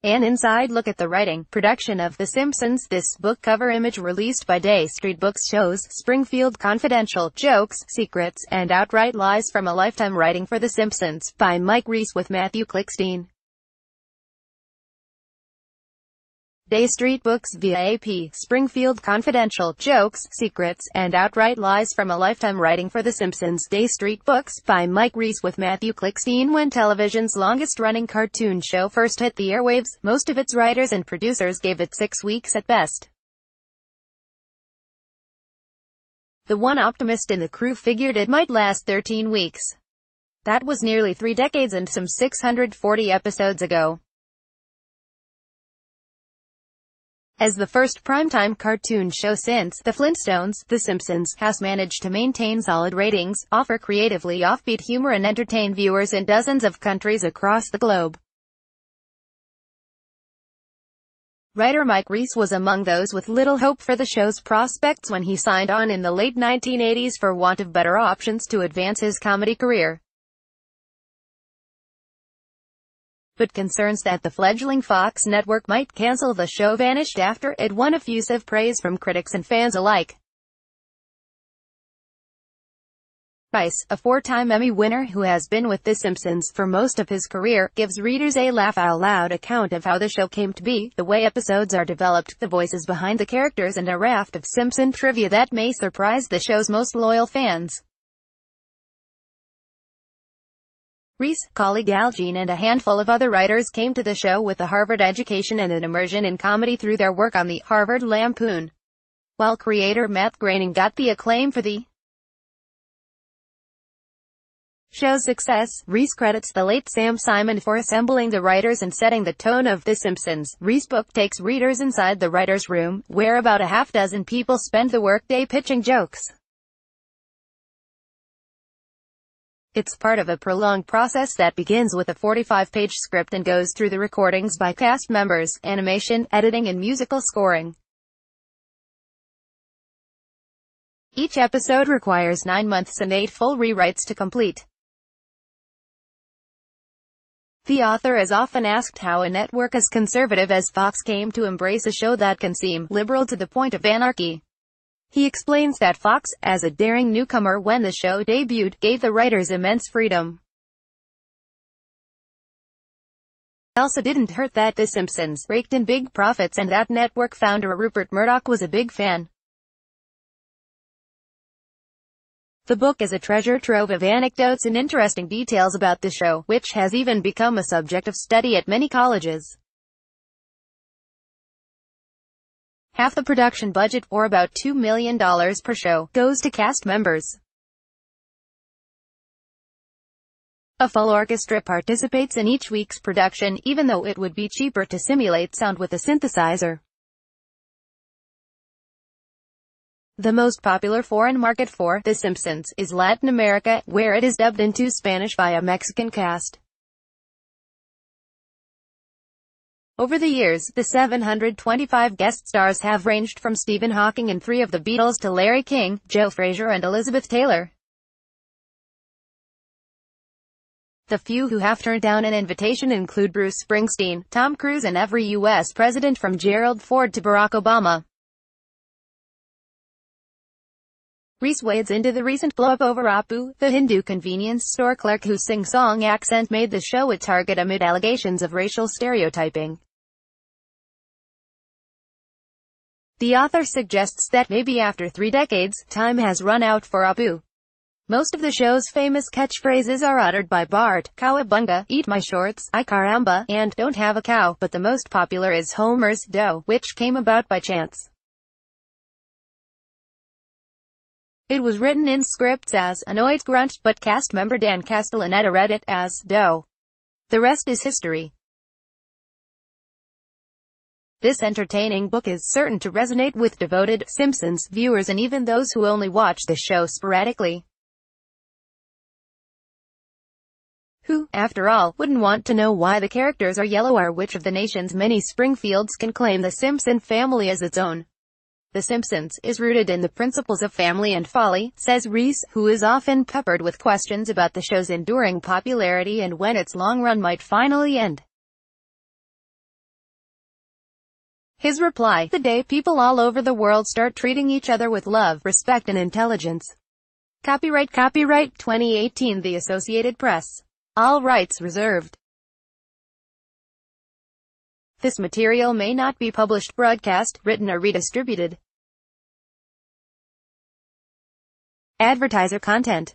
An inside look at the writing, production of The Simpsons. This book cover image released by Day Street Books shows Springfield Confidential, Jokes, Secrets, and Outright Lies from a Lifetime Writing for The Simpsons, by Mike Reiss with Matthew Klickstein. Day Street Books via AP, Springfield Confidential, Jokes, Secrets, and Outright Lies from a Lifetime Writing for The Simpsons. Day Street Books, by Mike Reiss with Matthew Klickstein. When television's longest-running cartoon show first hit the airwaves, most of its writers and producers gave it 6 weeks at best. The one optimist in the crew figured it might last 13 weeks. That was nearly 3 decades and some 640 episodes ago. As the first primetime cartoon show since The Flintstones, The Simpsons has managed to maintain solid ratings, offer creatively offbeat humor and entertain viewers in dozens of countries across the globe. Writer Mike Reiss was among those with little hope for the show's prospects when he signed on in the late 1980s for want of better options to advance his comedy career. But concerns that the fledgling Fox network might cancel the show vanished after it won effusive praise from critics and fans alike. Reiss, a 4-time Emmy winner who has been with The Simpsons for most of his career, gives readers a laugh-out-loud account of how the show came to be, the way episodes are developed, the voices behind the characters, and a raft of Simpson trivia that may surprise the show's most loyal fans. Reiss, colleague Al Jean and a handful of other writers came to the show with a Harvard education and an immersion in comedy through their work on the Harvard Lampoon, while creator Matt Groening got the acclaim for the show's success. Reiss credits the late Sam Simon for assembling the writers and setting the tone of The Simpsons. Reiss' book takes readers inside the writer's room, where about a half-dozen people spend the workday pitching jokes. It's part of a prolonged process that begins with a 45-page script and goes through the recordings by cast members, animation, editing and musical scoring. Each episode requires 9 months and 8 full rewrites to complete. The author is often asked how a network as conservative as Fox came to embrace a show that can seem liberal to the point of anarchy. He explains that Fox, as a daring newcomer when the show debuted, gave the writers immense freedom. It also didn't hurt that The Simpsons raked in big profits and that network founder Rupert Murdoch was a big fan. The book is a treasure trove of anecdotes and interesting details about the show, which has even become a subject of study at many colleges. Half the production budget, or about $2 million per show, goes to cast members. A full orchestra participates in each week's production, even though it would be cheaper to simulate sound with a synthesizer. The most popular foreign market for The Simpsons is Latin America, where it is dubbed into Spanish by a Mexican cast. Over the years, the 725 guest stars have ranged from Stephen Hawking and 3 of the Beatles to Larry King, Joe Frazier and Elizabeth Taylor. The few who have turned down an invitation include Bruce Springsteen, Tom Cruise and every U.S. president from Gerald Ford to Barack Obama. Reiss wades into the recent blow-up over Apu, the Hindu convenience store clerk whose sing-song accent made the show a target amid allegations of racial stereotyping. The author suggests that maybe after 3 decades, time has run out for Apu. Most of the show's famous catchphrases are uttered by Bart: "Cowabunga," "Eat my shorts," "Ay caramba," and "Don't have a cow," but the most popular is Homer's "Dough," which came about by chance. It was written in scripts as "Annoyed Grunt," but cast member Dan Castellaneta read it as "Dough." The rest is history. This entertaining book is certain to resonate with devoted Simpsons viewers and even those who only watch the show sporadically. Who, after all, wouldn't want to know why the characters are yellow or which of the nation's many Springfields can claim the Simpson family as its own? The Simpsons is rooted in the principles of family and folly, says Reiss, who is often peppered with questions about the show's enduring popularity and when its long run might finally end. His reply: the day people all over the world start treating each other with love, respect and intelligence. Copyright 2018 The Associated Press. All rights reserved. This material may not be published, broadcast, written or redistributed. Advertiser content.